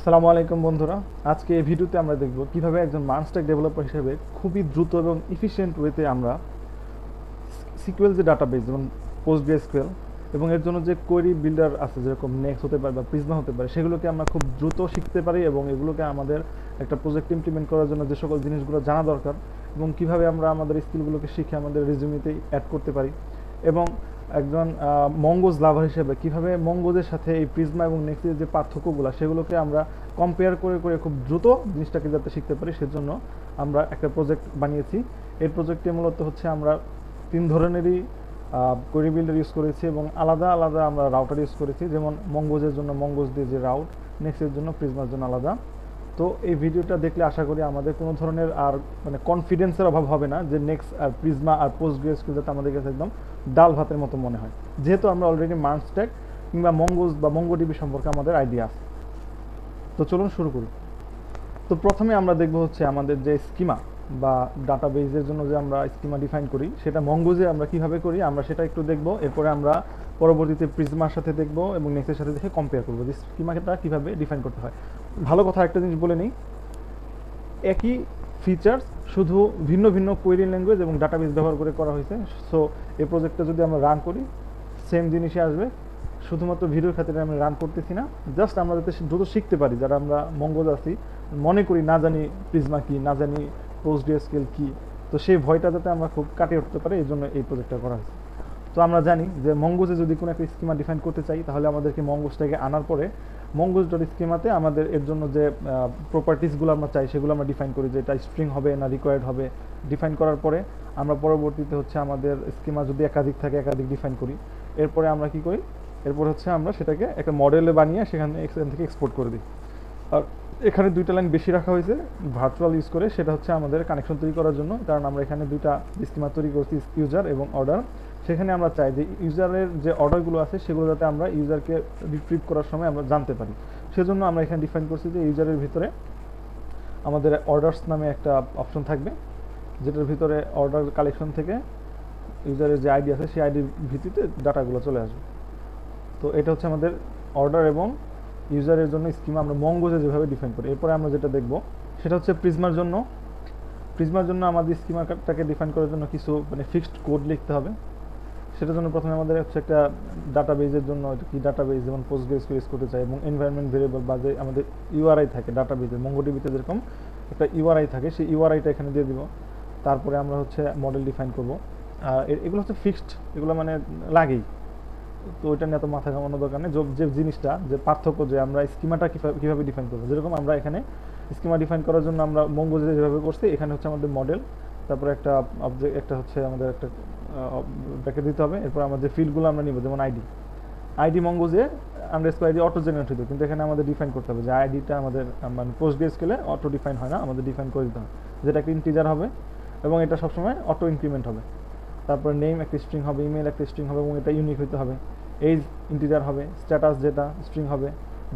আসসালামু আলাইকুম বন্ধুরা। আজকে এই ভিডিওতে আমরা দেখব কিভাবে একজন মানস্ট্যাক ডেভেলপার হিসেবে খুবই দ্রুত এবং এফিশিয়েন্ট ওয়েতে আমরা সিকিউএল যে ডাটাবেস যেমন পোস্টগ্রেসকিউএল এবং এর জন্য যে কোয়েরি বিল্ডার আছে যেরকম নেক্সট হতে পারে বা প্রিজমা হতে পারে সেগুলোকে আমরা খুব দ্রুত শিখতে পারি এবং এগুলোকে আমাদের একটা প্রজেক্ট ইমপ্লিমেন্ট করার জন্য যে সকল জিনিসগুলো জানা দরকার এবং কিভাবে আমরা আমাদের স্কিলগুলোকে শিখে আমাদের রেজিউমেতে অ্যাড করতে পারি এবং একজন মঙ্গোজ লাভার হিসেবে কিভাবে মঙ্গোজের সাথে এই প্রিজমা এবং নেক্সটের যে পার্থক্যগুলো সেগুলোকে আমরা কম্পেয়ার করে করে খুব দ্রুত জিনিসটাকে যাতে শিখতে পারি সেজন্য আমরা একটা প্রজেক্ট বানিয়েছি। এই প্রজেক্টে মূলত হচ্ছে আমরা তিন ধরনেরই কোয়েরি বিল্ডার ইউজ করেছি এবং আলাদা আলাদা আমরা রাউটার ইউজ করেছি, যেমন মঙ্গোজের জন্য মঙ্গোজ দিয়ে যে রাউট, নেক্সটের জন্য প্রিজমার জন্য আলাদা। তো এই ভিডিওটা দেখলে আশা করি আমাদের কোনো ধরনের আর মানে কনফিডেন্সের অভাব হবে না যে নেক্সট আর প্রিজমা আর পোস্টগ্রেসকিউএল যাতে আমাদের কাছে একদম ডাল ভাতের মতো মনে হয়, যেহেতু আমরা অলরেডি মানস্ট্যাক কিংবা মঙ্গোজ বা মঙ্গোডিবি সম্পর্কে আমাদের আইডিয়া আছে। তো চলুন শুরু করি। তো প্রথমে আমরা দেখব হচ্ছে আমাদের যে স্কিমা বা ডাটাবেজের জন্য যে আমরা স্কিমা ডিফাইন করি সেটা মঙ্গোজে আমরা কিভাবে করি আমরা সেটা একটু দেখব। এরপরে আমরা পরবর্তীতে প্রিজমার সাথে দেখব এবং নেক্সটের সাথে দেখে কম্পেয়ার করবো যে স্কিমাটা কীভাবে ডিফাইন করতে হয়। ভালো কথা একটা জিনিস বলে নিই, একই ফিচার্স শুধু ভিন্ন ভিন্ন কোয়েরি ল্যাঙ্গুয়েজ এবং ডাটাবেস ব্যবহার করে করা হয়েছে। সো এই প্রজেক্টটা যদি আমরা রান করি সেম জিনিসই আসবে, শুধুমাত্র ভিডিওর খাতিরে আমরা রান করতেছি না, জাস্ট আমরা যাতে দ্রুত শিখতে পারি যারা আমরা মঙ্গোজ আছি, মনে করি না জানি প্রিজমা কী, না জানি পোস্টগ্রেসকিউএল কী, তো সেই ভয়টা যাতে আমরা খুব কাটিয়ে উঠতে পারি এই জন্য এই প্রজেক্টটা করা হয়েছে। তো আমরা জানি যে মঙ্গোজে যদি কোনো একটা স্কিমা ডিফাইন করতে চাই তাহলে আমাদেরকে মঙ্গোজটাকে আনার পরে মঙ্গোজ ডট স্কিমাতে আমাদের এর জন্য যে প্রপার্টিসগুলো আমরা চাই সেগুলো আমরা ডিফাইন করি, যে এটা স্ট্রিং হবে না রিকোয়ার্ড হবে। ডিফাইন করার পরে আমরা পরবর্তীতে হচ্ছে আমাদের স্কিমা যদি একাধিক থাকে একাধিক ডিফাইন করি। এরপরে আমরা কি করি, এরপর হচ্ছে আমরা সেটাকে একটা মডেলে বানিয়ে সেখান থেকে এক্সপোর্ট করে দিই। আর এখানে দুইটা লাইন বেশি রাখা হয়েছে ভার্চুয়াল ইউজ করে, সেটা হচ্ছে আমাদের কানেকশন তৈরি করার জন্য, কারণ আমরা এখানে দুইটা স্কিমা তৈরি করছি, ইউজার এবং অর্ডার। সেখানে আমরা চাই যে ইউজারের যে অর্ডারগুলো আছে সেগুলো যাতে আমরা ইউজারকে রিট্রিভ করার সময় আমরা জানতে পারি। সেজন্য আমরা এখানে ডিফাইন করছি যে ইউজারের ভিতরে আমাদের অর্ডারস নামে একটা অপশন থাকবে, যেটার ভিতরে অর্ডার কালেকশন থেকে ইউজারের যে আইডি আছে সেই আইডির ভিত্তিতে ডাটাগুলো চলে আসবে। তো এটা হচ্ছে আমাদের অর্ডার এবং ইউজারের জন্য স্কিমা আমরা মঙ্গোজে যেভাবে ডিফাইন করি। এরপরে আমরা যেটা দেখব সেটা হচ্ছে প্রিজমার জন্য। প্রিজমার জন্য আমাদের স্কিমাটাকে ডিফাইন করার জন্য কিছু মানে ফিক্সড কোড লিখতে হবে। সেটার জন্য প্রথমে আমাদের হচ্ছে একটা ডাটাবেজের জন্য কি ডাটাবেজ যেমন পোস্টগ্রেসকিউএল ইউজ করতে চাই এবং এনভায়রনমেন্ট ভেরিয়েবল বা যে আমাদের ইউআরআই থাকে ডাটাবেজের মঙ্গোডিবিতে যেরকম একটা ইউআরআই থাকে সেই ইউআরআইটা এখানে দিয়ে দিব। তারপরে আমরা হচ্ছে মডেল ডিফাইন করব। আর এগুলো হচ্ছে ফিক্সড, এগুলো মানে লাগেই, তো ওইটা নিয়ে এত মাথা ঘামানোর দরকার নেই। যে জিনিসটা যে পার্থক্য যে আমরা স্কিমাটা কীভাবে ডিফাইন করবো, যেরকম আমরা এখানে স্কিমা ডিফাইন করার জন্য আমরা মঙ্গোজে যেভাবে করছি এখানে হচ্ছে আমাদের মডেল, তারপরে একটা অবজেক্ট, একটা হচ্ছে আমাদের একটা ব্র্যাকেট দিতে হবে। এরপর আমরা যে ফিল্ডগুলো আমরা নিব যেমন আইডি মঙ্গোজে আন্ডারস্কোর আইডি অটো জেনারেট হতো, কিন্তু এখানে আমাদের ডিফাইন করতে হবে যে আইডিটা আমাদের মানে পোস্টগ্রেসকিউএলে অটো ডিফাইন হয় না, আমাদের ডিফাইন করে দিতে হবে, যেটা একটা ইন্টিজার হবে এবং এটা সবসময় অটো ইনক্রিমেন্ট হবে। তারপর নেম একটা স্ট্রিং হবে, ইমেল একটা স্ট্রিং হবে এবং এটা ইউনিক হতে হবে। এজ ইন্টিজার হবে, স্ট্যাটাস যেটা স্ট্রিং হবে,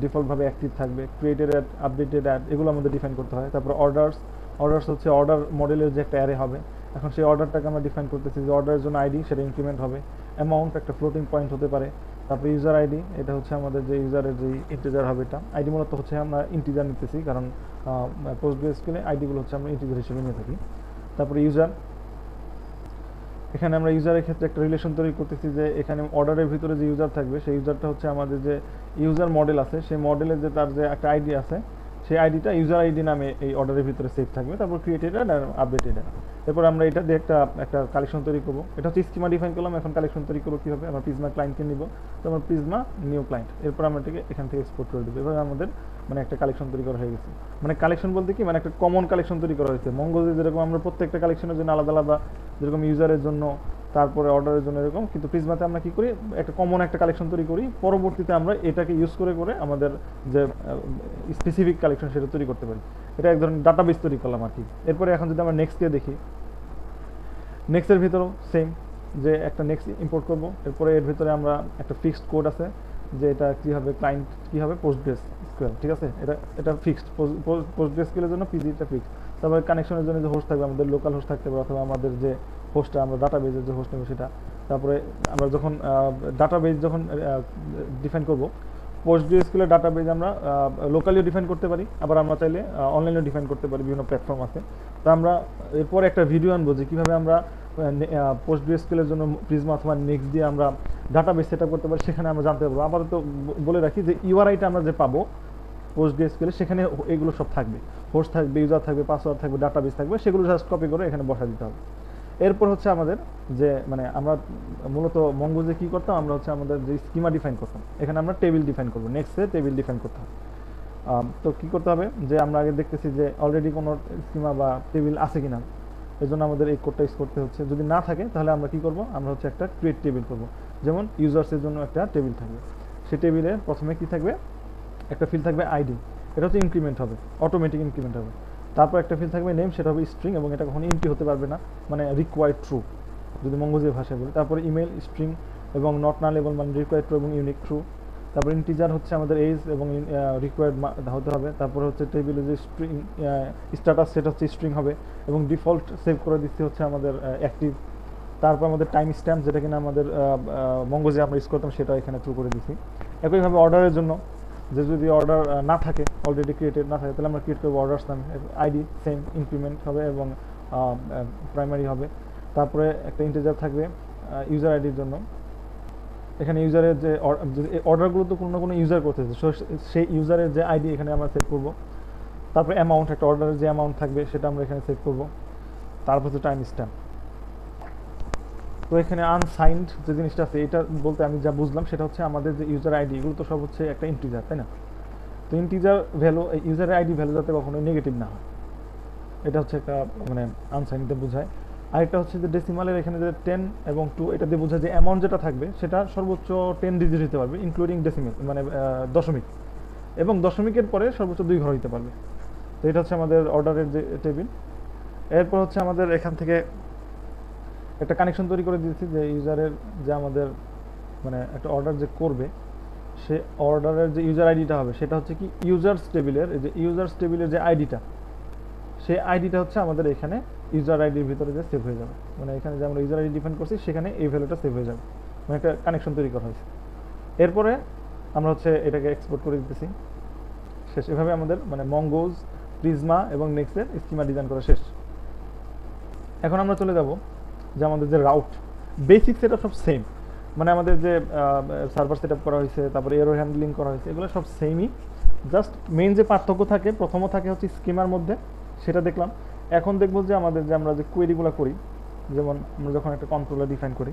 ডিফল্টভাবে অ্যাক্টিভ থাকবে, ক্রিয়েটেড অ্যাড, আপডেটেড অ্যাড, এগুলো আমাদের ডিফাইন করতে হয়। তারপর অর্ডার্স হচ্ছে অর্ডার মডেলের যে একটা অ্যারে হবে, এখন সেই অর্ডারটাকে আমরা ডিফাইন করতেছি যে অর্ডারের জন্য আইডি সেটা ইনক্রিমেন্ট হবে, অ্যামাউন্ট একটা ফ্লোটিং পয়েন্ট হতে পারে। তারপরে ইউজার আইডি, এটা হচ্ছে আমাদের যে ইউজারের যে ইন্টিজার হবে, এটা আইডি মূলত হচ্ছে আমরা ইন্টিজার নিতেছি কারণ পোস্টগ্রেসকিউএলে আইডিগুলো হচ্ছে আমরা ইন্টিজার হিসেবে নিয়ে থাকি। তারপরে ইউজার, এখানে আমরা ইউজারের ক্ষেত্রে একটা রিলেশন তৈরি করতেছি যে এখানে অর্ডারের ভিতরে যে ইউজার থাকবে সেই ইউজারটা হচ্ছে আমাদের যে ইউজার মডেল আছে সেই মডেলের যে তার যে একটা আইডি আছে সেই আইডিটা ইউজার আইডি নামে এই অর্ডারের ভিতরে সেভ থাকবে। তারপর ক্রিয়েটেড অ্যাড আর আপডেটেড অ্যাড। এরপর আমরা এটা দিয়ে একটা কালেকশন তৈরি করবো। এটা হচ্ছে স্কিমা ডিফাইন করলাম, এখন কালেকশন তৈরি করবো কীভাবে, আমরা প্রিজমা ক্লায়েন্টকে নিব, তো আমরা প্রিজমা নিউ ক্লায়েন্ট, এরপর আমরা এটাকে এখান থেকে এক্সপোর্ট করে দেবো। এভাবে আমাদের মানে একটা কালেকশন তৈরি করা হয়ে গেছে। মানে কালেকশন বলতে কি, মানে একটা কমন কালেকশন তৈরি করা হয়েছে। মঙ্গোজে যেরকম আমরা প্রত্যেকটা কালেকশনের জন্য আলাদা আলাদা, যেরকম ইউজারের জন্য তারপরে অর্ডারের জন্য এরকম, কিন্তু প্রিজমাতে আমরা কী করি একটা কমন একটা কালেকশন তৈরি করি, পরবর্তীতে আমরা এটাকে ইউজ করে করে আমাদের যে স্পেসিফিক কালেকশন সেটা তৈরি করতে পারি। এটা এক ধরনের ডাটাবেস তৈরি করলাম আর কি। এরপরে এখন যদি আমরা নেক্সটকে দেখি, নেক্সটের ভিতরেও সেম, যে একটা নেক্সট ইম্পোর্ট করব। এরপরে এর ভিতরে আমরা একটা ফিক্সড কোড আছে যে এটা কী হবে, ক্লায়েন্ট কী হবে পোস্টগ্রেসকিউএল, ঠিক আছে, এটা ফিক্সড পোস্টগ্রেসকিউএলের জন্য পিজিটা ফিক্সড। তারপরে কানেকশনের জন্য যে হোস্ট থাকবে আমাদের লোকাল হোস্ট থাকতে পারে অথবা আমাদের যে হোস্টটা আমরা ডাটাবেজের যে হোস্ট নেব সেটা। তারপরে আমরা যখন ডাটাবেজ যখন ডিফাইন করব PostgreSQL এর ডাটাবেজ আমরা লোকালিও ডিফাইন করতে পারি, আবার আমরা চাইলে অনলাইনেও ডিফাইন করতে পারি, বিভিন্ন প্ল্যাটফর্ম আছে। তো আমরা এরপর একটা ভিডিও আনবো যে কীভাবে আমরা PostgreSQL এর জন্য প্রিজমা অথবা নেক্সট দিয়ে আমরা ডাটাবেজ সেট আপ করতে পারি, সেখানে আমরা জানতে পারবো। আপাতত বলে রাখি যে ইউআরআইটা আমরা যে পাবো PostgreSQL সেখানে এগুলো সব থাকবে, হোস্ট থাকবে, ইউজার থাকবে, পাসওয়ার্ড থাকবে, ডাটাবেজ থাকবে, সেগুলো জাস্ট কপি করে এখানে বসা দিতে হবে। এরপর হচ্ছে আমাদের যে মানে আমরা মূলত মঙ্গোজে কী করতাম, আমরা হচ্ছে আমাদের যে স্কিমা ডিফাইন করতাম, এখানে আমরা টেবিল ডিফাইন করবো, নেক্সটে টেবিল ডিফাইন করতে হবে। তো কী করতে হবে যে আমরা আগে দেখতেছি যে অলরেডি কোনো স্কিমা বা টেবিল আছে কিনা, এই জন্য আমাদের এই কোডটা ইউজ করতে হচ্ছে। যদি না থাকে তাহলে আমরা কী করবো, আমরা হচ্ছে একটা ক্রিয়েট টেবিল করবো। যেমন ইউজার্সের জন্য একটা টেবিল থাকবে, সেই টেবিলে প্রথমে কী থাকবে, একটা ফিল্ড থাকবে আইডি, এটা হচ্ছে ইনক্রিমেন্ট হবে, অটোমেটিক ইনক্রিমেন্ট হবে। তারপর একটা ফিল্ড থাকবে নেম, সেটা হবে স্ট্রিং এবং এটা কখনো এমটি হতে পারবে না, মানে রিকোয়ার্ড ট্রু যদি মঙ্গোজের ভাষায় বলি। তারপরে ইমেল স্ট্রিং এবং নট নালেবল মানে রিকোয়ার্ড ট্রু এবং ইউনিক ট্রু। তারপর ইন্টিজার হচ্ছে আমাদের এজ এবং রিকোয়ার্ড হতে হবে। তারপর হচ্ছে টেবিলে যে স্ট্রিং স্ট্যাটাস সেটা হচ্ছে স্ট্রিং হবে এবং ডিফল্ট সেভ করে দিচ্ছি হচ্ছে আমাদের অ্যাক্টিভ। তারপর আমাদের টাইম স্ট্যাম্প যেটা কিনা আমাদের মঙ্গোজে আমরা ইউজ করতাম সেটা এখানে ট্রু করে দিচ্ছি। একইভাবে অর্ডারের জন্য যে যদি অর্ডার না থাকে, অলরেডি ক্রিয়েটেড না থাকে, তাহলে আমরা ক্রিয়েট করবো অর্ডার্স নামে, আইডি সেম ইনক্রিমেন্ট হবে এবং প্রাইমারি হবে। তারপরে একটা ইন্টিজার থাকবে ইউজার আইডির জন্য, এখানে ইউজারের যে অর্ডারগুলো তো কোনো না কোনো ইউজার করতেছে, সেই ইউজারের যে আইডি এখানে আমরা সেট করব। তারপরে অ্যামাউন্ট, একটা অর্ডারের যে অ্যামাউন্ট থাকবে সেটা আমরা এখানে সেট করব। তারপর হচ্ছে টাইম স্ট্যাম্প। তো এখানে আনসাইন্ড যে জিনিসটা আছে, এটা বলতে আমি যা বুঝলাম সেটা হচ্ছে আমাদের যে ইউজার আইডি এগুলো তো সব হচ্ছে একটা ইন্টিজার, তাই না? তো ইন্টিজার ভ্যালু, ইউজারের আইডি ভ্যালু যাতে কখনোই নেগেটিভ না হয়, এটা হচ্ছে একটা মানে আনসাইন্ডে বোঝায়। আরেকটা হচ্ছে যে ডেসিমালের এখানে যে 10 এবং 2 এটা দিয়ে বোঝায় যে অ্যামাউন্ট যেটা থাকবে সেটা সর্বোচ্চ 10 ডিজিট হতে পারবে, ইনক্লুডিং ডেসিমেল মানে দশমিক, এবং দশমিকের পরে সর্বোচ্চ 2 ঘর হতে পারবে। তো এটা হচ্ছে আমাদের অর্ডারের যে টেবিল। এরপর হচ্ছে আমাদের এখান থেকে একটা কানেকশন তৈরি করে দিয়েছি যে ইউজারের যে আমাদের মানে একটা অর্ডার যে করবে, সে অর্ডারের যে ইউজার আইডিটা হবে সেটা হচ্ছে কি ইউজার্স টেবিলের, এই যে ইউজার্স টেবিলের যে আইডিটা, সেই আইডিটা হচ্ছে আমাদের এখানে ইউজার আইডির ভিতরে যে সেভ হয়ে যাবে, মানে এখানে যে আমরা ইউজার আইডি ডিফাইন করছি সেখানে এই ভ্যালুটা সেভ হয়ে যাবে, মানে একটা কানেকশন তৈরি করা হয়েছে। এরপরে আমরা হচ্ছে এটাকে এক্সপোর্ট করে দিতেছি, শেষ। এভাবে আমাদের মানে মঙ্গোজ, প্রিজমা এবং নেক্সটের স্কিমা ডিজাইন করা শেষ। এখন আমরা চলে যাব যে আমাদের যে রাউট বেসিক সেট সব সেম, মানে আমাদের যে সার্ভার সেট আপ করা হয়েছে, তারপরে এরর হ্যান্ডলিং করা হয়েছে, এগুলো সব সেমই। জাস্ট মেইন যে পার্থক্য থাকে, প্রথমও থাকে হচ্ছে স্কিমার মধ্যে, সেটা দেখলাম। এখন দেখবো যে আমাদের যে আমরা যে কোয়েরিগুলো করি, যেমন আমরা যখন একটা কন্ট্রোলার ডিফাইন করি,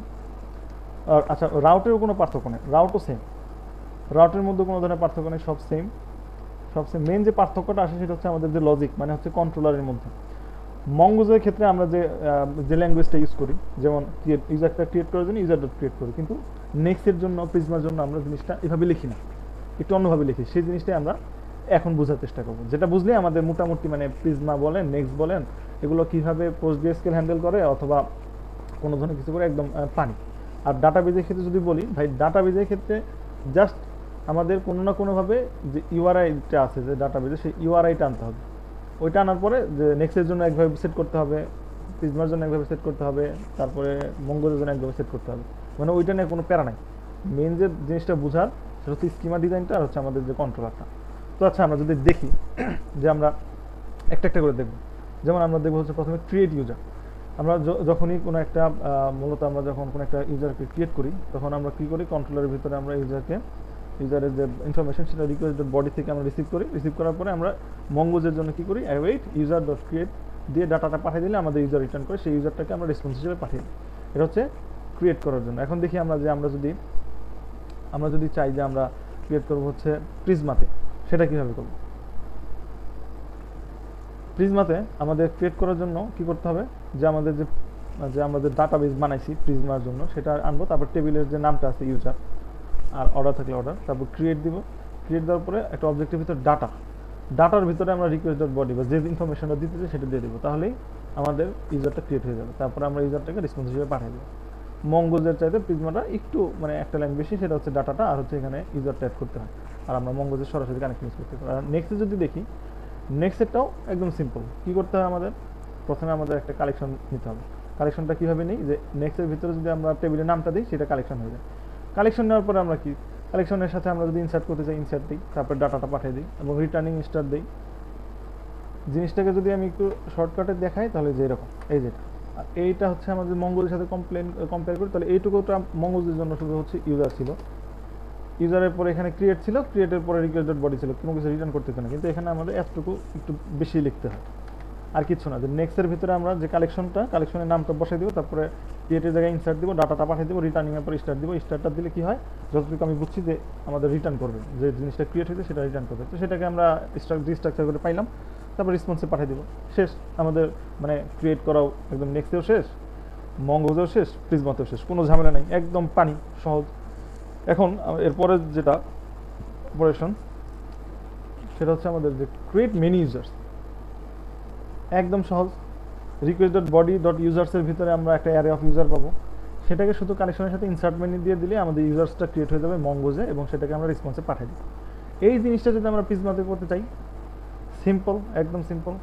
আর আচ্ছা রাউটেরও কোনো পার্থক্য নেই, রাউটও সেম, রাউটের মধ্যে কোনো ধরনের পার্থক্য নেই, সব সেম, সব সেম। মেইন যে পার্থক্যটা আসে সেটা হচ্ছে আমাদের যে লজিক, মানে হচ্ছে কন্ট্রোলারের মধ্যে। মঙ্গোজের ক্ষেত্রে আমরা যে ল্যাঙ্গুয়েজটা ইউজ করি, যেমন ইউজারটা ক্রিয়েট করার জন্য ইউজার ডট ক্রিয়েট করি, কিন্তু নেক্সটের জন্য, প্রিজমার জন্য আমরা জিনিসটা এভাবে লিখি না, একটু অন্যভাবে লিখি। সেই জিনিসটাই আমরা এখন বোঝার চেষ্টা করবো, যেটা বুঝলে আমাদের মোটামুটি মানে প্রিজমা বলেন, নেক্সট বলেন, এগুলো কীভাবে PostgreSQL হ্যান্ডেল করে অথবা কোনো ধরনের কিছু করে একদম পানি। আর ডাটাবেজের ক্ষেত্রে যদি বলি ভাই, ডাটাবেজের ক্ষেত্রে জাস্ট আমাদের কোনো না কোনোভাবে যে ইউআরআইটা আছে যে ডাটাবেজে, সেই ইউআরআইটা আনতে হবে। ওইটা আনার পরে যে নেক্সটের জন্য একভাবে সেট করতে হবে, প্রিজমার জন্য একভাবে সেট করতে হবে, তারপরে মঙ্গলের জন্য একভাবে সেট করতে হবে, মানে ওইটা নিয়ে কোনো প্যারা নাই। মেন যে জিনিসটা বোঝার সেটা হচ্ছে স্কিমা ডিজাইনটা, আর হচ্ছে আমাদের যে কন্ট্রোলারটা। তো আচ্ছা আমরা যদি দেখি যে আমরা একটা একটা করে দেখব, যেমন আমরা দেখবো হচ্ছে প্রথমে ক্রিয়েট ইউজার। আমরা যখনই কোনো একটা মূলত আমরা যখন কোনো একটা ইউজারকে ক্রিয়েট করি, তখন আমরা কী করি, কন্ট্রোলারের ভিতরে আমরা ইউজারের যে ইনফরমেশন সেটা রিকোয়েস্ট বডি থেকে আমরা রিসিভ করি। রিসিভ করার পরে আমরা মঙ্গোজের জন্য কী করি, অ্যাওয়েট ইউজার ডট ক্রিয়েট দিয়ে ডাটাটা পাঠিয়ে দিলে আমাদের ইউজার রিটার্ন করে, সেই ইউজারটাকে আমরা রেসপন্স হিসেবে পাঠিয়ে দিই। এটা হচ্ছে ক্রিয়েট করার জন্য। এখন দেখি আমরা যদি চাই যে আমরা ক্রিয়েট করবো হচ্ছে প্রিজমাতে, সেটা কীভাবে করব। প্রিজমাতে আমাদের ক্রিয়েট করার জন্য কি করতে হবে, যে আমাদের ডাটাবেস বানাইছি প্রিজমার জন্য সেটা আনবো, তারপর টেবিলের যে নামটা আছে ইউজার, আর অর্ডার থাকলে অর্ডার, তারপর ক্রিয়েট দিব। ক্রিয়েট দেওয়ার পরে একটা অবজেক্টের ভিতরে ডাটার ভিতরে আমরা রিকোয়েস্ট ডট বডি বা যে ইনফরমেশনটা দিতে চাই সেটা দিয়ে দেবো, তাহলেই আমাদের ইউজারটা ক্রিয়েট হয়ে যাবে। তারপরে আমরা ইউজারটাকে রেসপন্স হিসেবে পাঠিয়ে দেবো। মঙ্গোজের চাইতে প্রিজমাটা একটু মানে একটা লাইন বেশি, সেটা হচ্ছে ডাটাটা, আর হচ্ছে এখানে ইউজারটা অ্যাড করতে হয়, আর আমরা মঙ্গোজের সরাসরি কানেকশন ইউজ করতে পারি। আর নেক্সটে যদি দেখি, নেক্সটটাও একদম সিম্পল। কী করতে হয় আমাদের, প্রথমে আমাদের একটা কালেকশন নিতে হবে। কালেকশনটা কীভাবে নিই, যে নেক্সটের ভিতরে যদি আমরা টেবিলের নামটা দিই সেটা কালেকশন হয়ে যায়। কালেকশন নেওয়ার পরে আমরা কি কালেকশনের সাথে আমরা যদি ইনসার্ট করতে চাই ইনসার্ট দিই, তারপর ডাটাটা পাঠিয়ে দিই এবং রিটার্নিং স্টার দিই। জিনিসটাকে যদি আমি একটু শর্টকাটে দেখাই তাহলে যে এরকম, এই যেটা, আর এইটা হচ্ছে আমাদের মঙ্গলের সাথে কম্পেয়ার করি, তাহলে এইটুকুটা মঙ্গলের জন্য শুধু হচ্ছে ইউজার ছিল, ইউজারের পরে এখানে ক্রিয়েট ছিল, ক্রিয়েটের পরে রিকোয়েস্ট ডট বডি ছিল, কোনো কিছু রিটার্ন করতে না, কিন্তু এখানে আমাদের এতটুকু একটু বেশি লিখতে হয়, আর কিছু না। যে নেক্সটের ভিতরে আমরা যে কালেকশনের নামটা বসাই দিব, তারপরে ক্রিয়েটের জায়গায় ইনসার্ট দিব, ডাটাটা পাঠিয়ে দিব, রিটার্নিংয়ের পরে স্টার্ট দিব। স্টার্টটা দিলে কি হয়, যতটুকু আমি বুঝছি যে আমাদের রিটার্ন করবে, যে জিনিসটা ক্রিয়েট হয়েছে সেটা রিটার্ন করবে, তো সেটাকে আমরা স্ট্রাকচার করে পাইলাম, তারপর রেসপন্সে পাঠিয়ে দিব, শেষ। আমাদের মানে ক্রিয়েট করাও একদম নেক্সটেও শেষ, মঙ্গোজেও শেষ, প্রিজমাতেও শেষ, কোনো ঝামেলা নেই, একদম পানি সহজ। এখন এরপরে যেটা অপারেশন, সেটা হচ্ছে আমাদের যে ক্রিয়েট মেনি ইউজার্স, একদম সহজ। রিকোয়েস্ট ডট বডি ডট ইউজার্সের ভিতরে আমরা একটা অ্যারে অফ ইউজার পাবো, সেটাকে শুধু কালেকশনের সাথে ইনসার্ট মেনু দিয়ে দিলে আমাদের ইউজার্সটা ক্রিয়েট হয়ে যাবে মঙ্গোজে, এবং সেটাকে আমরা রেসপন্সে পাঠিয়ে দিই। এই জিনিসটা যদি আমরা প্রিজমাতে করতে চাই, সিম্পল, একদম সিম্পল।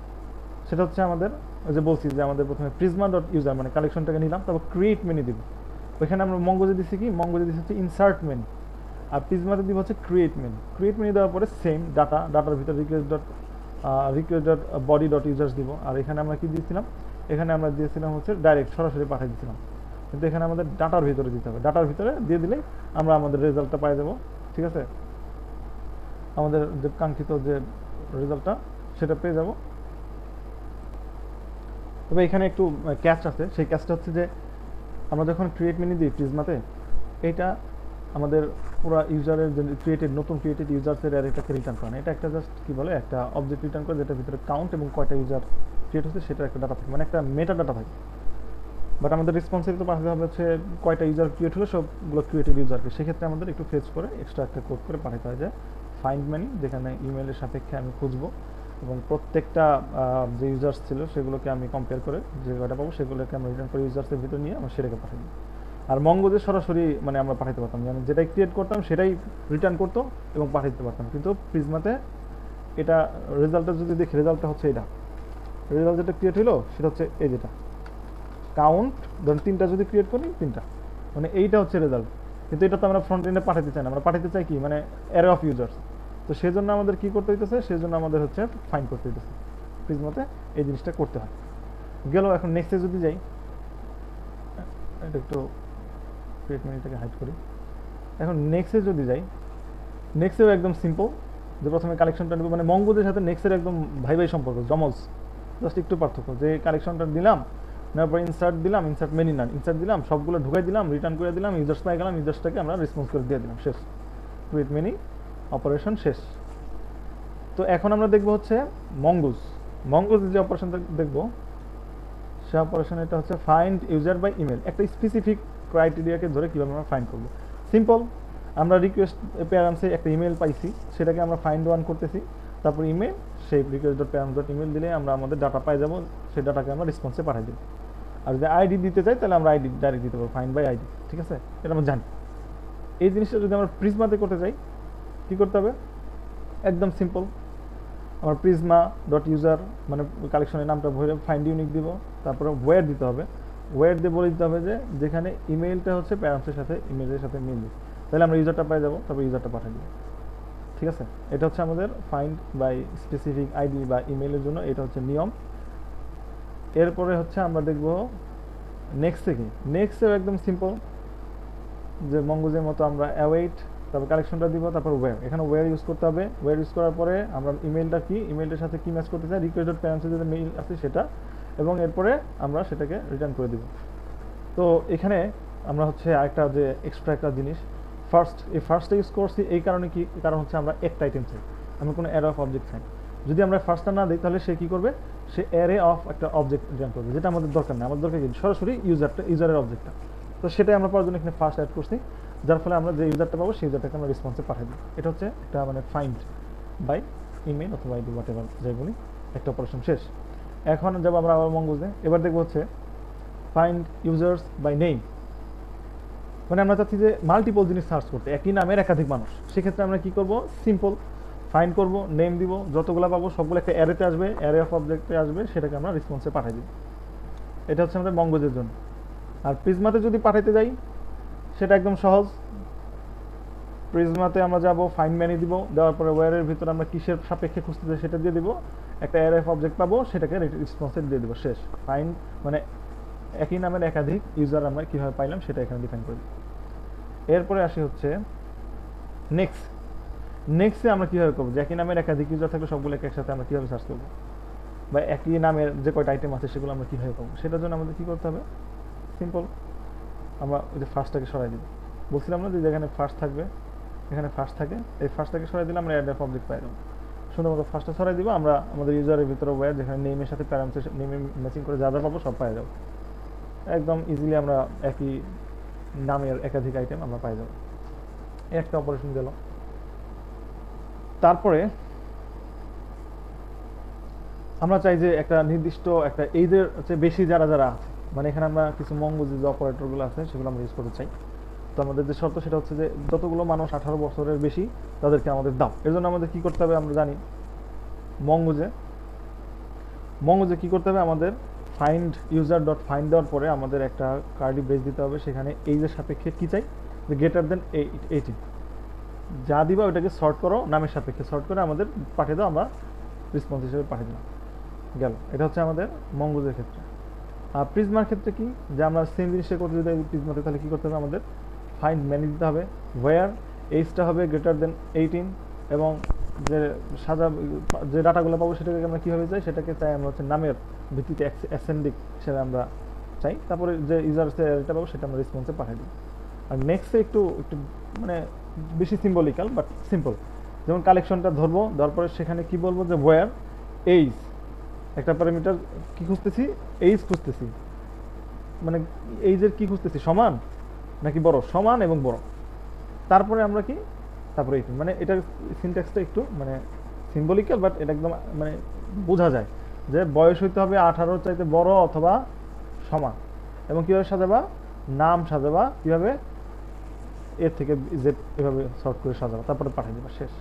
সেটা হচ্ছে আমাদের ওই যে বলছি যে আমাদের প্রথমে প্রিজমা ডট ইউজার মানে কালেকশনটাকে নিলাম, তারপর ক্রিয়েট মেনু দিব, ওইখানে আমরা মঙ্গোজে দিচ্ছি কি, মঙ্গোজে দিচ্ছি হচ্ছে ইনসার্ট মেনু, আর প্রিজমাতে দিব হচ্ছে ক্রিয়েট মেনু। ক্রিয়েট মেনু দেওয়ার পরে সেম ডাটার ভিতরে request dot body dot users দিব, আর এখানে আমরা কি দিয়েছিলাম, এখানে আমরা দিয়েছিলাম হচ্ছে ডাইরেক্ট সরাসরি পাঠিয়ে দিয়েছিলাম, কিন্তু এখানে আমাদের ডাটার ভিতরে দিতে হবে, ডাটার ভিতরে দিয়ে দিলেই আমরা আমাদের রেজাল্টটা পাই যাবো। ঠিক আছে, আমাদের যে কাঙ্ক্ষিত যে রেজাল্টটা সেটা পেয়ে যাব। তবে এখানে একটু ক্যাচ আছে, সেই ক্যাচটা হচ্ছে যে আমরা যখন ক্রিয়েট মেনু দিই প্রিজমাতে, এইটা আমাদের পুরো ইউজারের যে নতুন ক্রিয়েটেড ইউজার্সের অ্যারেটাকে রিটার্ন করে না, এটা একটা জাস্ট কি বলে একটা অবজেক্ট রিটার্ন করে, যেটার ভিতরে কাউন্ট এবং কয়টা ইউজার ক্রিয়েট হচ্ছে সেটা একটা ডাটা থাকে, মানে একটা মেটা ডাটা থাকে। বাট আমাদের রেসপন্সিভ তো পাঠাতে হবে হচ্ছে কয়টা ইউজার ক্রিয়েট হলো সবগুলো ক্রিয়েটেড ইউজারকে, সেক্ষেত্রে আমাদের একটু ফেচ করে এক্সট্রা একটা কোড করে পাঠাতে হয়, যে ফাইন্ড মানি, যেখানে ইমেলের সাপেক্ষে আমি খুঁজবো এবং প্রত্যেকটা যে ইউজার্স ছিল সেগুলোকে আমি কম্পেয়ার করে যে কয়টা পাবো সেগুলোকে আমরা রিটার্ন করে ইউজার্সের ভিতরে নিয়ে আমরা সেটাকে পাঠিয়ে দিই। আর মঙ্গোজে সরাসরি মানে আমরা পাঠাতে পারতাম, মানে যেটাই ক্রিয়েট করতাম সেটাই রিটার্ন করতো এবং পাঠিয়ে দিতে পারতাম, কিন্তু প্রিজমাতে এটা রেজাল্টটা যদি দেখি, রেজাল্টটা হচ্ছে এটা, রেজাল্ট যেটা ক্রিয়েট হলো সেটা হচ্ছে এই যেটা কাউন্ট, ধরুন 3টা যদি ক্রিয়েট করি 3টা, মানে এইটা হচ্ছে রেজাল্ট, কিন্তু এটা তো আমরা ফ্রন্ট এন্ডে পাঠাতে চাই না, আমরা পাঠাতে চাই কি মানে অ্যারে অফ ইউজার্স, তো সেজন্য আমাদের কি করতে হইতেছে, সেজন্য আমাদের হচ্ছে ফাইন্ড করতে হইতেছে, প্রিজমাতে এই জিনিসটা করতে হয়। গেল, এখন নেক্সটে যদি যাই, এটা একটু ক্রিয়েট মেনুটাকে হাইড করি। এখন নেক্সটে যদি যাই, নেক্সটেও একদম সিম্পল, যে প্রথমে কালেকশনটা নেব, মানে মঙ্গোজের সাথে নেক্সটের একদম ভাই ভাই সম্পর্ক, জমজ, জাস্ট একটু পার্থক্য, যে কালেকশনটা দিলাম, নেওয়ার পর ইনসার্ট দিলাম, ইনসার্ট মেনু না, ইনসার্ট দিলাম, সবগুলো ঢুকাই দিলাম, রিটার্ন করে দিলাম, ইউজার্স পাই গেলাম, ইউজার্সটাকে আমরা রেসপন্স করে দিয়ে দিলাম, শেষ, ক্রিয়েট মেনু অপারেশন শেষ। তো এখন আমরা দেখবো হচ্ছে মঙ্গোজের যে অপারেশনটা দেখবো, সে অপারেশন এটা হচ্ছে ফাইন্ড ইউজার বাই ইমেল, একটা স্পেসিফিক ক্রাইটেরিয়াকে ধরে কীভাবে আমরা ফাইন্ড করবো। সিম্পল, আমরা রিকোয়েস্ট প্যারামসে একটা ইমেল পাইছি, সেটাকে আমরা ফাইন্ড ওয়ান করতেছি, তারপর ইমেল, সেই request dot params dot email দিলে আমরা আমাদের ডাটা পাই যাবো, সেই ডাটাকে আমরা রেসপন্সে পাঠাই দেবো। আর যদি আইডি দিতে চাই তাহলে আমরা আইডি ডাইরেক্ট দিতে পারবো, ফাইন্ড বাই আইডি। ঠিক আছে, এটা আমরা জানি। এই জিনিসটা যদি আমরা প্রিজমাতে করতে চাই, কী করতে হবে, একদম সিম্পল, আমার প্রিজমা ডট ইউজার মানে কালেকশনের নামটা ভরে ফাইন্ড ইউনিক দিব, তারপরে ওয়্যার দিতে হবে, ওয়্যার দিয়ে বলে দিতে হবে যে যেখানে ইমেলটা হচ্ছে প্যারামসের সাথে ইমেলের সাথে মিলবে, তাহলে আমরা ইউজারটা পাই যাবো, তারপর ইউজারটা পাঠিয়ে দেবো। ঠিক আছে, এটা হচ্ছে আমাদের ফাইন্ড বাই স্পেসিফিক আইডি বা ইমেলের জন্য, এটা হচ্ছে নিয়ম। এরপরে হচ্ছে আমরা দেখব নেক্সটে কি, নেক্সটেও একদম সিম্পল, যে মঙ্গোজের মতো আমরা অ্যাওয়েট, তারপর কালেকশনটা দিব, তারপর ওয়্যার, এখানে ওয়্যার ইউজ করতে হবে। ওয়্যার ইউজ করার পরে আমরা ইমেলটা কি, ইমেলটার সাথে কি ম্যাচ করতে চাই, রিকোয়েস্ট ডট প্যারামসে যে মেইল আছে সেটা, এবং এরপরে আমরা সেটাকে রিটার্ন করে দিব। তো এখানে আমরা হচ্ছে আরেকটা যে এক্সট্রা একটা জিনিস, ফার্স্টটা ইউজ করছি এই কারণে কি, কারণ হচ্ছে আমরা একটা আইটেম চাই, আমরা কোনো অ্যারে অফ অবজেক্ট চাই। যদি আমরা ফার্স্টটা না দিই তাহলে সে কী করবে, সে অ্যারে অফ একটা অবজেক্ট রিটার্ন করবে, যেটা আমাদের দরকার নেই, আমাদের দরকার কি সরাসরি ইউজারের অবজেক্টটা। তো সেটাই আমরা পাওয়ার জন্য এখানে ফার্স্ট অ্যাড করছি, যার ফলে আমরা যে ইউজারটা পাবো সেই ইউজারটাকে আমরা রেসপন্সে পাঠিয়ে দিই। এটা হচ্ছে একটা মানে ফাইন্ড বাই ইমেল অথবা আইডি হোয়াট এভার যাই বলি, একটা অপারেশন শেষ। এখন যাব আমরা আবার মঙ্গোজে, এবার দেখবো হচ্ছে ফাইন্ড ইউজার্স বাই নেম, মানে আমরা চাচ্ছি যে মাল্টিপল জিনিস সার্চ করতে, একই নামের একাধিক মানুষ, সেক্ষেত্রে আমরা কি করব, সিম্পল ফাইন্ড করব, নেম দিব, যতগুলো পাবো সবগুলো একটা অ্যারেতে আসবে, অ্যারে অফ অবজেক্টে আসবে, সেটাকে আমরা রেসপন্সে পাঠিয়ে দিব। এটা হচ্ছে আমাদের মঙ্গোজের জন্য। আর প্রিজমাতে যদি পাঠাইতে যাই সেটা একদম সহজ, প্রিজমাতে আমরা যাব ফাইন্ড মেনি দিব, দেওয়ার পরে ওয়্যারের ভিতরে আমরা কিসের সাপেক্ষে খুঁজতেছি সেটা দিয়ে দিব, একটা অ্যারেফ অবজেক্ট পাবো, সেটাকে রেসপন্সে দিয়ে দিব, শেষ। ফাইন্ড মানে একই নামের একাধিক ইউজার আমরা কীভাবে পাইলাম সেটা এখানে ডিফাইন করি। এরপরে আসি হচ্ছে নেক্সট। নেক্সটে আমরা কীভাবে করবো, যে একই নামের একাধিক ইউজার থাকলে সবগুলোকে একসাথে আমরা কীভাবে সার্চ করবো, বা একই নামের যে কয়টা আইটেম আছে সেগুলো আমরা কীভাবে পাবো, সেটার জন্য আমাদের কী করতে হবে, সিম্পল, আমরা ওই যে ফার্স্টটাকে সরাই দিব। বলছিলাম না যে যেখানে ফার্স্ট থাকবে এখানে ফার্স্ট থাকে, এই ফার্স্টটাকে সরাই দিলে আমরা অ্যাড অবজেক্ট পাই যাবো। সুন্দর মতো ফার্স্টটা সরাই দিব, আমরা আমাদের ইউজারের ভিতরে ওয়্যার যেখানে নেমের সাথে প্যারামিটার নেমে ম্যাচিং করে যা যা পাবো সব পাই যাবো। একদম ইজিলি আমরা একই নামের একাধিক আইটেম আমরা পাই যাবো। একটা অপারেশন গেল। তারপরে আমরা চাই যে একটা নির্দিষ্ট একটা এইদের হচ্ছে বেশি যারা যারা আছে, মানে এখানে আমরা কিছু মঙ্গোজি যে অপারেটরগুলো আছে সেগুলো আমরা ইউজ করতে চাই। তো আমাদের যে শর্ত সেটা হচ্ছে যে যতগুলো মানুষ 18 বছরের বেশি তাদেরকে আমাদের দাও। এর জন্য আমাদের কী করতে হবে আমরা জানি, মঙ্গোজে কী করতে হবে, আমাদের ফাইন্ড ইউজার ডট ফাইন্ড দেওয়ার পরে আমাদের একটা কার্ডি ব্রেস দিতে হবে, সেখানে এইজের সাপেক্ষে কী চাই, যে গ্রেটার দেন 18 যা দিবা ওইটাকে সর্ট করো, নামের সাপেক্ষে সর্ট করে আমাদের পাঠিয়ে দাও, আমরা রেসপন্স হিসেবে পাঠিয়ে দিলাম, গেল। এটা হচ্ছে আমাদের মঙ্গোজের ক্ষেত্রে। আর প্রিজমার ক্ষেত্রে কি, যে আমরা সেম জিনিসটা করতে যদি প্রিজমাতে, তাহলে কী করতে হবে, আমাদের ফাইন্ড মেনি দিতে হবে, ওয়্যার এইজটা হবে গ্রেটার দেন 18, এবং যে যে ডাটাগুলো পাবো সেটাকে আমরা কীভাবে চাই, সেটাকে চাই আমরা হচ্ছে নামের ভিত্তিতে অ্যাসেন্ডিক হিসেবে আমরা চাই। তারপরে যে ইউজার এটা পাবো সেটা আমরা রেসপন্সে পাঠিয়ে দিই। আর নেক্সটে একটু একটু মানে বেশি সিম্বলিক্যাল বাট সিম্পল, যেমন কালেকশনটা ধরবো, ধরার পরে সেখানে কি বলবো, যে ওয়্যার এইজ একটা প্যারামিটার কি খুঁজতেছি, এইজ খুঁজতেছি, মানে এইজের কি খুঁজতেছি, সমান নাকি বড়, সমান এবং বড়। তারপরে আমরা কি, তারপরে 18, মানে এটার সিনট্যাক্সটা একটু মানে সিম্বলিক্যাল বাট এটা একদম মানে বোঝা যায় যে বয়স হইতে হবে 18 চাইতে বড় অথবা সমান। এবং কীভাবে সাজাবা, নাম সাজাবা কীভাবে, এর থেকে জেড এভাবে সর্ট করে সাজাবা, তারপরে পাঠিয়ে দেবা, শেষ।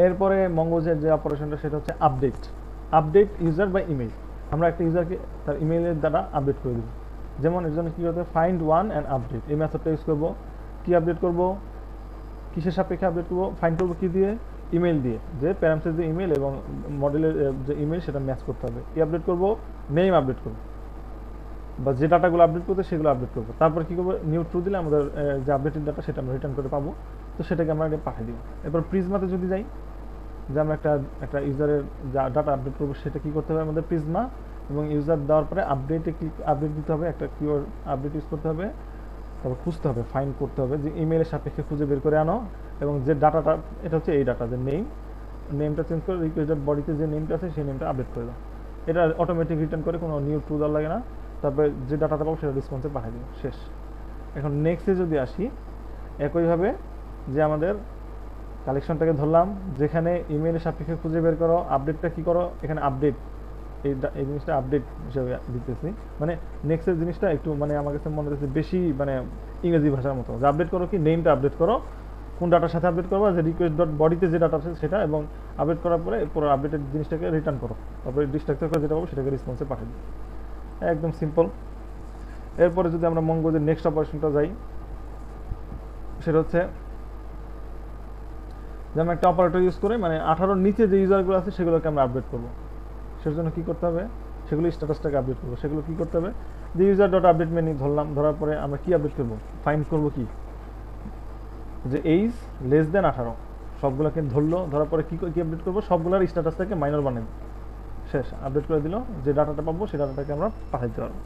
এরপরে মঙ্গোজের যে অপারেশনটা সেটা হচ্ছে আপডেট ইউজার বা ইমেল। আমরা একটা ইউজারকে তার ইমেইলের দ্বারা আপডেট করে দেবো। যেমন এর জন্য কী করতে হবে, ফাইন্ড ওয়ান অ্যান্ড আপডেট, এই মেথডটা ইউজ করবো। কী আপডেট করবো, কিসের সাপেক্ষে আপডেট করবো, ফাইন্ড করবো কী দিয়ে, ইমেল দিয়ে, যে প্যারামিটার যে ইমেল এবং মডেলের যে ইমেল সেটা ম্যাচ করতে হবে। কি আপডেট করবো, নেম আপডেট করবো, বা যে ডাটাগুলো আপডেট করতে সেগুলো আপডেট করবো। তারপর কী করবো, নিউ ট্রু দিলে আমাদের যে আপডেটেড ডাটা সেটা আমরা রিটার্ন করে পাবো, তো সেটাকে আমরা পাঠিয়ে দিব। এরপর প্রিজমাতে যদি যাই, যে আমরা একটা ইউজারের যা ডাটা আপডেট করবো সেটা কী করতে হবে, আমাদের প্রিজমা এবং ইউজার দেওয়ার পরে আপডেট দিতে হবে, একটা কিওয়ার্ড আপডেট ইউজ করতে হবে, তারপর খুঁজতে হবে, ফাইন্ড করতে হবে, যে ইমেলের সাপেক্ষে খুঁজে বের করে আনো, এবং যে ডাটাটা এটা হচ্ছে এই ডাটা, যে নেমটা চেঞ্জ করে রিকোয়েস্ট ডট বডিতে যে নেমটা আছে সেই নেমটা আপডেট করে দাও। এটা অটোমেটিক রিটার্ন করে, কোনো নিউ ট্রু দেওয়ার লাগে না। তারপরে যে ডাটাটা পাবো সেটা রেসপন্সে পাঠিয়ে দেবো, শেষ। এখন নেক্সটে যদি আসি, একইভাবে যে আমাদের কালেকশনটাকে ধরলাম, যেখানে ইমেলের সাপেক্ষে খুঁজে বের করো, আপডেটটা কী করো, এখানে আপডেট এই জিনিসটা আপডেট হিসেবে দিতেছি। মানে নেক্সটের জিনিসটা একটু মানে আমার কাছে মনে হচ্ছে বেশি মানে ইংরেজি ভাষার মতো, যে আপডেট করো কি, নেমটা আপডেট করো, কোন ডাটার সাথে আপডেট করবো, যে রিকোয়েস্ট ডট বডিতে যে ডাটা আছে সেটা, এবং আপডেট করার পরে পুরো আপডেটেড জিনিসটাকে রিটার্ন করো, তারপরে ডিস্ট্রাক্টর করে যেটা পাবো সেটাকে রেসপন্সে পাঠিয়ে দিই, একদম সিম্পল। এরপরে যদি আমরা মঙ্গোজের নেক্সট অপারেশনটা যাই, সেটা হচ্ছে যে আমরা একটা অপারেটর ইউজ করে মানে 18 নিচে যে ইউজারগুলো আছে সেগুলোকে আমরা আপডেট করবো। সেটার জন্য কী করতে হবে, সেগুলো স্ট্যাটাসটাকে আপডেট করবো। সেগুলো কী করতে হবে, যে ইউজার ডট আপডেট মেনি ধরলাম, ধরার পরে আমরা কী আপডেট করবো, ফাইন্ড করবো কি, যে এইজ লেস দেন 18, সবগুলোকে ধরার পরে কী আপডেট করবো, সবগুলোর স্ট্যাটাসটাকে মাইনর বানিয়ে দেবো, শেষ, আপডেট করে দিল। যে ডাটাটা পাবো সেই ডাটাটাকে আমরা পাঠাইতে পারবো।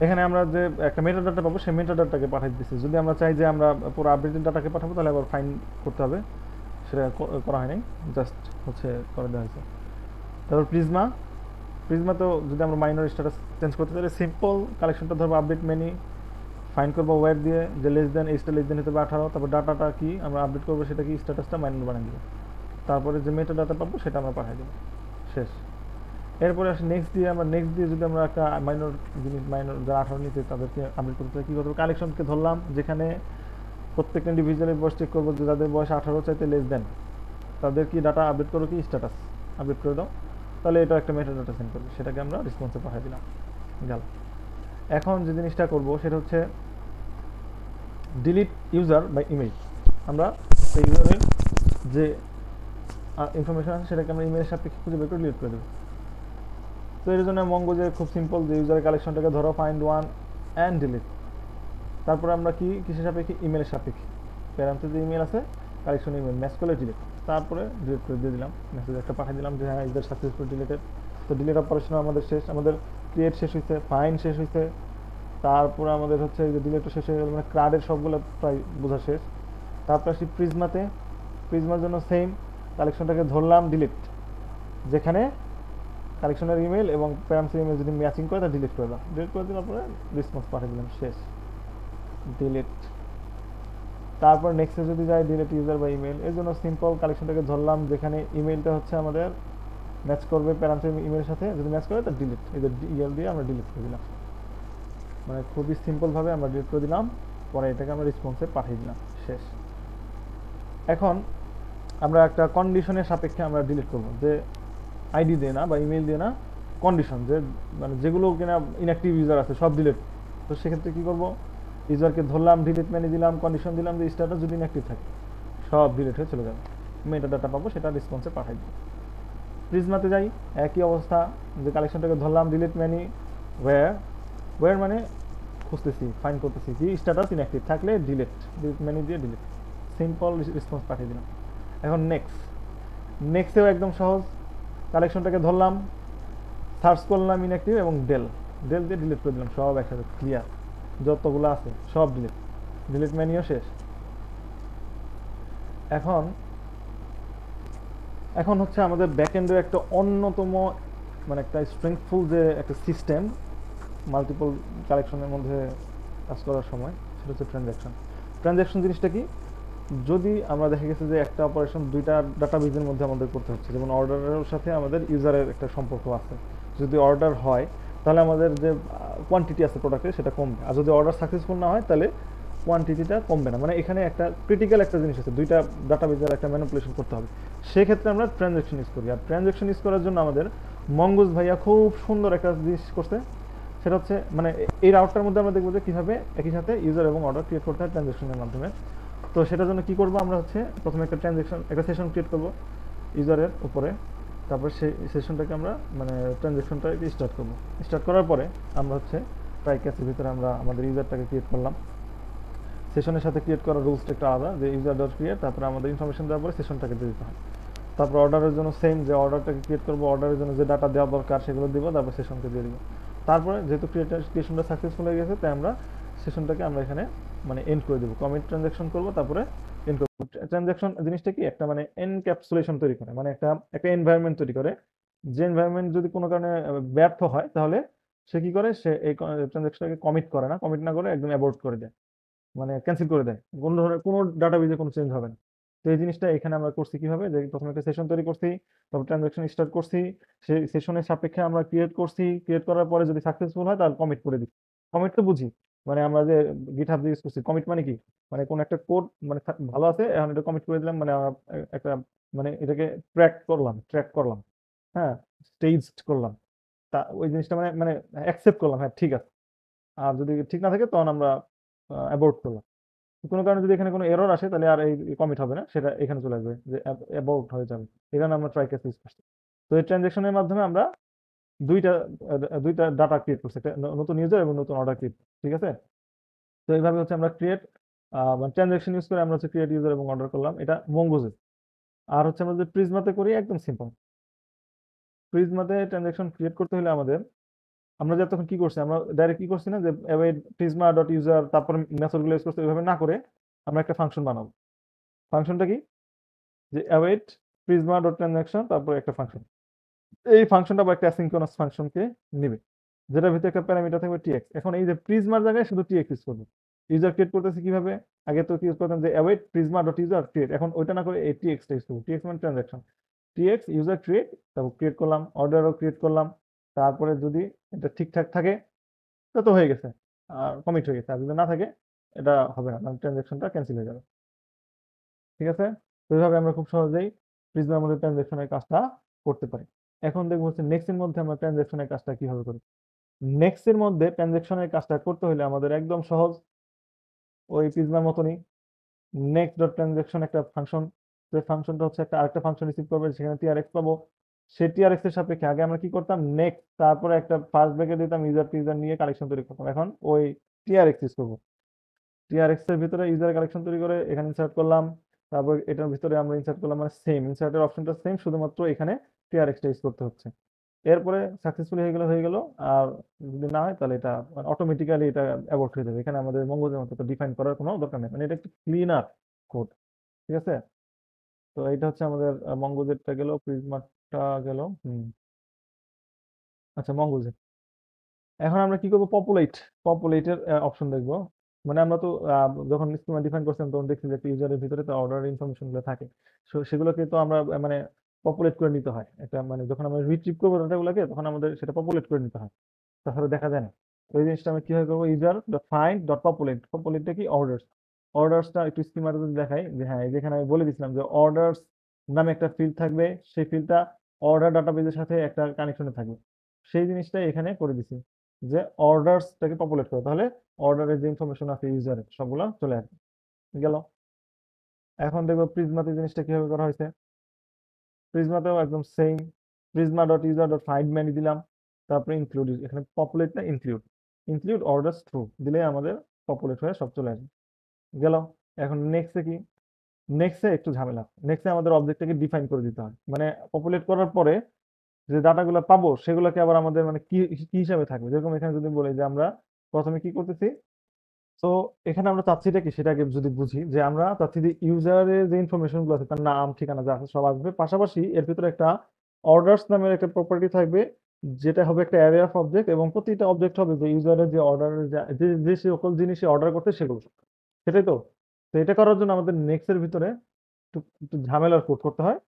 এখানে আমরা যে একটা মেটা ডাটা পাবো সেই মেটা ডাটাকে পাঠাই দিচ্ছি। যদি আমরা চাই যে আমরা পুরো আপডেটেড ডাটাকে পাঠাবো, তাহলে আবার ফাইন্ড করতে হবে, সেটা করা হয় নাই, জাস্ট হচ্ছে করে দেওয়া হয়েছে। তারপর প্রিজমাতেও যদি আমরা মাইনর স্ট্যাটাস চেঞ্জ করতে চাই, সিম্পল কালেকশনটা ধরবো, আপডেট মেনি, ফাইন্ড করবো ওয়্যার দিয়ে, যে লেস দেন এইজটা লেস দেন হতে হবে 18, তারপর ডাটাটা কি আমরা আপডেট করবো সেটা কি, স্ট্যাটাসটা মাইনর বানিয়ে দেবো, তারপরে যে মেটা ডাটা পাবো সেটা আমরা পাঠিয়ে দেবো, শেষ। এরপরে আসে নেক্সট দিয়ে যদি আমরা একটা মাইনর যারা 18 নিচে তাদেরকে আপডেট করতে চাই, কী করতে হবে, কালেকশনকে ধরলাম, যেখানে প্রত্যেকটা ইন্ডিভিজুয়ালের বয়স চেক করবো, যে যাদের বয়স 18 চাইতে লেস দেন তাদের কি ডাটা আপডেট করো কি, স্ট্যাটাস আপডেট করে দাও, তাহলে এটা একটা মেটা ডাটা সেন্ড করবে, সেটাকে আমরা রেসপন্সে পাঠিয়ে দিলাম, গেল। এখন যে জিনিসটা করব সেটা হচ্ছে ডিলিট ইউজার বাই ইমেজ। আমরা সেই ইউজারের যে ইনফরমেশন আছে সেটাকে আমরা ইমেজের সাপেক্ষে খুঁজে বের করে ডিলিট করে দেবো। তো এর জন্য মঙ্গো যে খুব সিম্পল, যে ইউজারের কালেকশনটাকে ধরো ফাইন্ড ওয়ান অ্যান্ড ডিলিট। তারপরে আমরা কি কিসের সাপেক্ষে, ইমেলের সাপেক্ষে, প্যারামিটার যে ইমেল আছে কালেকশন ইমেল ম্যাচ করলে ডিলিট। তারপরে ডিলিট করে দিয়ে দিলাম, মেসেজ একটা পাঠিয়ে দিলাম যে হ্যাঁ ইউজার সাকসেসফুল ডিলিটেড। তো ডিলিট অপারেশন আমাদের শেষ, আমাদের ক্রিয়েট শেষ হয়েছে, ফাইন্ড শেষ হয়েছে, তারপরে আমাদের হচ্ছে এই যে ডিলিটও শেষ হয়ে গেল, মানে ক্রাডের সবগুলো প্রায় বোঝা শেষ। তারপরে আসি প্রিজমাতে। প্রিজমার জন্য সেম, কালেকশনটাকে ধরলাম ডিলিট, যেখানে কালেকশনের ইমেল এবং প্যারামিটার ইমেল যদি ম্যাচিং করে তা ডিলিট করে দাও। ডিলিট করে দেওয়ার পরে রেসপন্স পাঠিয়ে দিলাম, শেষ, ডিলিট। তারপর নেক্সটে যদি যাই ডিলিট ইউজার বা ইমেল, এর জন্য সিম্পল, কালেকশনটাকে ধরলাম যেখানে ইমেলটা হচ্ছে আমাদের ম্যাচ করবে প্যারামিটার ইমেলের সাথে, যদি ম্যাচ করে তা ডিলিট, এই যে ইএল দিয়ে আমরা ডিলিট করে দিলাম। মানে খুবই সিম্পলভাবে আমরা ডিলিট করে দিলাম, পরে এটাকে আমরা রেসপন্সে পাঠিয়ে দিলাম, শেষ। এখন আমরা একটা কন্ডিশনের সাপেক্ষে আমরা ডিলিট করব, যে আইডি দিয়ে না বা ইমেল দিয়ে না, কন্ডিশন, যে মানে যেগুলো কিনা ইনঅ্যাক্টিভ ইউজার আছে সব ডিলিট। তো সেক্ষেত্রে কী করবো, ইউজারকে ধরলাম, ডিলিট মেনে দিলাম, কন্ডিশন দিলাম যে স্ট্যাটাস যদি ইনঅ্যাক্টিভ থাকে সব ডিলিট হয়ে চলে যাবে, মেটা ডাটা পাবো সেটা রেসপন্সে পাঠাই দেবো। প্রিজমাতে যাই, একই অবস্থা, যে কালেকশনটাকে ধরলাম, ডিলিট মেনি ওয়্যার, ওয়্যার মানে খুঁজতেছি, ফাইন করতেছি কি স্ট্যাটাস ইনঅ্যাক্টিভ থাকলে ডিলিট, ডিলিট মেনি দিয়ে ডিলিট, সিম্পল রেসপন্স পাঠিয়ে দিলাম। এখন নেক্সটেও একদম সহজ, কালেকশনটাকে ধরলাম, সার্চ করলাম ইনঅ্যাক্টিভ এবং ডেল দিয়ে ডিলিট করে দিলাম, সব একসাথে ক্লিয়ার, যতগুলো আছে সব ডিলিট, ডিলিট মেনিও শেষ। এখন এখন হচ্ছে আমাদের ব্যাকএন্ডের একটা অন্যতম, মানে একটা স্ট্রেংথফুল যে একটা সিস্টেম মাল্টিপল কালেকশনের মধ্যে কাজ করার সময়, সেটা হচ্ছে ট্রানজ্যাকশন জিনিসটা কি, যদি আমরা দেখা গেছে যে একটা অপারেশন দুইটা ডাটাবেজের মধ্যে আমাদের করতে হচ্ছে, যেমন অর্ডারের সাথে আমাদের ইউজারের একটা সম্পর্ক আছে, যদি অর্ডার হয় তাহলে আমাদের যে কোয়ান্টিটি আছে প্রোডাক্টের সেটা কমবে, আর যদি অর্ডার সাকসেসফুল না হয় তাহলে কোয়ান্টিটিটা কমবে না। মানে এখানে একটা ক্রিটিক্যাল একটা জিনিস আছে, দুইটা ডাটাবেজের একটা ম্যানিপুলেশন করতে হবে, সেক্ষেত্রে আমরা ট্রানজ্যাকশন ইউজ করি। আর ট্রানজ্যাকশন ইউজ করার জন্য আমাদের মঙ্গোজ ভাইয়া খুব সুন্দর একটা জিনিস করছে, সেটা হচ্ছে মানে এই রাউটটার মধ্যে আমরা দেখবো যে কীভাবে একই সাথে ইউজার এবং অর্ডার ক্রিয়েট করতে হয় ট্রানজ্যাকশনের মাধ্যমে। তো সেটার জন্য কি করবো, আমরা হচ্ছে প্রথমে একটা সেশন ক্রিয়েট করবো ইউজারের উপরে, তারপর সেই সেশনটাকে আমরা মানে ট্রানজ্যাকশনটাকে স্টার্ট করার পরে আমরা হচ্ছে ট্রাই ক্যাচের ভিতরে আমরা আমাদের ইউজারটাকে ক্রিয়েট করলাম। সেশনের সাথে ক্রিয়েট করার রুলসটা একটু আলাদা, যে ইউজার ডট ক্রিয়েট, তারপরে আমাদের ইনফরমেশন দেওয়ার পরে সেশনটাকে দিয়ে দিতে হয়। তারপর অর্ডারের জন্য সেম, যে অর্ডারটাকে ক্রিয়েট করবো, অর্ডারের জন্য যে ডাটা দেওয়া দরকার সেগুলো দিব, তারপর সেশনকে দিয়ে দিব। তারপরে যেহেতু ক্রিয়েশনটা সাকসেসফুল হয়ে গেছে, তাই আমরা সেশনটাকে আমরা এখানে মানে এন্ড করে দেবো, কমিট ট্রানজ্যাকশন করবো, তারপরে এন্ড করবো। ট্রানজ্যাকশন জিনিসটা কি, একটা মানে এনক্যাপসুলেশন তৈরি করে, মানে একটা একটা এনভায়রনমেন্ট তৈরি করে, যে এনভায়রনমেন্ট যদি কোনো কারণে ব্যর্থ হয় তাহলে সে কি করে, সে এই ট্রানজ্যাকশনটাকে কমিট করে না, কমিট না করে একদম অ্যাবর্ট করে দেয়, মানে ক্যান্সেল করে দেয়, কোনো ধরনের কোনো ডাটাবেজে কোনো চেঞ্জ হবে না। তো এই জিনিসটা এখানে আমরা করছি কিভাবে, যে প্রথমে একটা সেশন তৈরি করছি, তারপর ট্রানজাকশন স্টার্ট করছি, সেই সেশনের সাপেক্ষে আমরা ক্রিয়েট করার পরে যদি সাকসেসফুল হয় তাহলে কমিট করে দিই। কমিট তো বুঝি, মানে আমরা যে গিটহাব ইউজ করছি, কমিট মানে কি, মানে কোন একটা কোড মানে ভালো আছে, এখন এটা কমিট করে দিলাম, মানে আমরা একটা মানে এটাকে ট্র্যাক করলাম, হ্যাঁ, স্টেজড করলাম, তা ওই জিনিসটা মানে মানে অ্যাকসেপ্ট করলাম, হ্যাঁ ঠিক আছে। আর যদি ঠিক না থাকে তখন আমরা অ্যাবোর্ট করলাম। কোনো কারণে যদি এখানে কোনো এরর আসে তাহলে আর এই কমিট হবে না, সেটা এখানে চলে আসবে, যে অ্যাবাউট হয়ে যাবে। এখানে আমরা ট্রাই কেস ইউজ করছি। তো এই ট্রানজ্যাকশনের মাধ্যমে আমরা দুইটা দুইটা ডাটা ক্রিয়েট করছি, একটা নতুন ইউজার এবং নতুন অর্ডার ক্রিয়েট, ঠিক আছে। তো এইভাবে হচ্ছে আমরা ক্রিয়েট মানে ট্রানজ্যাকশন ইউজ করে আমরা হচ্ছে ক্রিয়েট ইউজার এবং অর্ডার করলাম, এটা মঙ্গোজে। আর হচ্ছে আমরা যদি প্রিজমাতে করি একদম সিম্পল। প্রিজমাতে ট্রানজ্যাকশন ক্রিয়েট করতে হলে আমাদের, আমরা যে তখন কি করছি, আমরা ডাইরেক্ট কি করছি না, যে অ্যাওয়েট প্রিজমা ডট ইউজার তারপর মেথডগুলো ইউজ করছি, ওইভাবে না করে আমরা একটা ফাংশন বানাবো। ফাংশনটা কি, যে অ্যাওয়েট প্রিজমা ডট ট্রানজাকশন, তারপর একটা ফাংশন, এই ফাংশনটা বা একটা অ্যাসিনক্রোনাস ফাংশনকে নেবে, যেটার ভিতরে একটা প্যারামিটার থাকবে টিএক্স। এখন এই যে প্রিজমার জায়গায় শুধু টিএক্স ইউজ করবে। ইউজার ক্রিয়েট করতেছে কিভাবে, আগে তো কি ইউজ করতাম, যে await Prisma dot user create, এখন ওইটা না করে এই টিএক্সটা ইউজ করবো। টিএক্স মানে ট্রানজাকশন, টিএক্স ইউজার ক্রিয়েট, তারপর ক্রিয়েট করলাম, অর্ডারও ক্রিয়েট করলাম, তারপরে যদি এটা ঠিকঠাক থাকে তা তো হয়ে গেছে, আর কমিট হয়ে গেছে। আর যদি না থাকে এটা হবে না, মানে ট্রানজাকশনটা ক্যান্সেল হয়ে যাবে, ঠিক আছে। তো এইভাবে আমরা খুব সহজেই প্রিজমের মধ্যে ট্রানজাকশনের কাজটা করতে পারি। এখন দেখবো হচ্ছে নেক্সটের মধ্যে আমরা ট্রানজাকশনের কাজটা কিভাবে করি। নেক্সট এর মধ্যে ট্রানজ্যাকশনের কাজটা করতে হলে আমাদের একদম সহজ, ওই প্রিজমার মতনই নেক্সট ডট ট্রানজ্যাকশন একটা ফাংশন, যে ফাংশনটা হচ্ছে একটা আরেকটা ফাংশন রিসিভ করবে, সেখানে টিআরএক্স পাবো। সেই টিআরএক্স এর সাপেক্ষে আগে আমরা কি করতাম, নেক্সট তারপরে একটা ফার্স্ট ব্র্যাকেট দিতাম, ইউজার টিজার নিয়ে কালেকশন তৈরি করতাম। এখন ওই টিআরএক্স ইউজ করবো, টিআরএক্স এর ভিতরে ইউজার কালেকশন তৈরি করে এখানে ইনসার্ট করলাম, তারপর এটার ভিতরে আমরা ইনসার্ট করলাম, মানে সেম ইনসার্টের অপশনটা সেম, শুধুমাত্র এখানে টিআরএক্সটা ইউজ করতে হচ্ছে। এরপরে সাকসেসফুলি হয়ে গেল। আর যদি না হয় তাহলে এটা অটোমেটিক্যালি এটা অ্যাবর্ট হয়ে যাবে। এখানে আমাদের মঙ্গলের মতো ডিফাইন করার কোনো দরকার নেই, মানে এটা একটু ক্লিনার কোড। ঠিক আছে, তো এটা হচ্ছে আমাদের মঙ্গোজেটটা গেল, প্রিজমাটা গেল। আচ্ছা, মঙ্গোজেট। এখন আমরা কি করবো, পপুলেটের অপশন দেখবো। মানে আমরা তো যখন স্কিমা ডিফাইন করছিলাম তখন দেখছি যে ইউজারের ভিতরে তো অর্ডার ইনফরমেশন গুলো থাকে। সেগুলোকে তো আমরা মানে পপুলেট করে নিতে হয়। এটা মানে যখন আমরা রিট্রিভ করবো ডাটাগুলোকে, তখন আমাদের সেটা পপুলেট করে নিতে হয়, তাছাড়া দেখা যায় না। তো এই জিনিসটা আমি কিভাবে করবো, user dot find dot populate. পপুলেটটা কি, অর্ডার্স। অর্ডার্সটা একটু স্কিমাটা যদি দেখাই, যে হ্যাঁ যেখানে আমি বলে দিছিলাম যে অর্ডার্স নামে একটা ফিল্ড থাকবে, সেই ফিল্ডটা অর্ডার ডাটাবেজের সাথে একটা কানেকশনে থাকবে। সেই জিনিসটাই এখানে করে দিছি, যে অর্ডার্সটাকে পপুলেট করে, তাহলে অর্ডারের যে ইনফরমেশন আছে ইউজারের সবগুলো চলে আসবে। গেল। এখন দেখবো প্রিজমাতে জিনিসটা কিভাবে করা হয়েছে। প্রিজমাতেও একদম same, Prisma dot user dot find many দিলাম, তারপরে ইনক্লুড, এখানে পপুলেট না ইনক্লুড, ইনক্লুড অর্ডার্স থ্রু দিলে আমাদের পপুলেট হয়ে সব চলে আসবে। গেল। এখন নেক্সটে কি, নেক্সটে একটু ঝামেলা। নেক্সটে আমাদের অবজেক্টটাকে ডিফাইন করে দিতে হয়, মানে পপুলেট করার পরে যে ডাটাগুলো পাবো সেগুলোকে আবার আমাদের মানে কি কি হিসাবে থাকবে। যেরকম এখানে যদি বলি যে আমরা প্রথমে কি করতেছি, তো এখানে আমরা চাচ্ছিটা কি সেটাকে যদি বুঝি, যে আমরা চাচ্ছি যে ইউজারের যে ইনফরমেশন গুলো আছে, তার নাম ঠিকানা যা আছে সব আসবে, পাশাপাশি এর ভিতরে একটা অর্ডার্স নামের একটা প্রপার্টি থাকবে, যেটা হবে একটা অ্যারে অফ অবজেক্ট, এবং প্রতিটা অবজেক্ট হবে যে ইউজারের যে অর্ডারের যে যে সকল জিনিসে অর্ডার করতে সেগুলো। সেটাই তো। তো এটা করার জন্য আমাদের নেক্সট এর ভিতরে একটু একটু ঝামেলার কোড করতে হয়।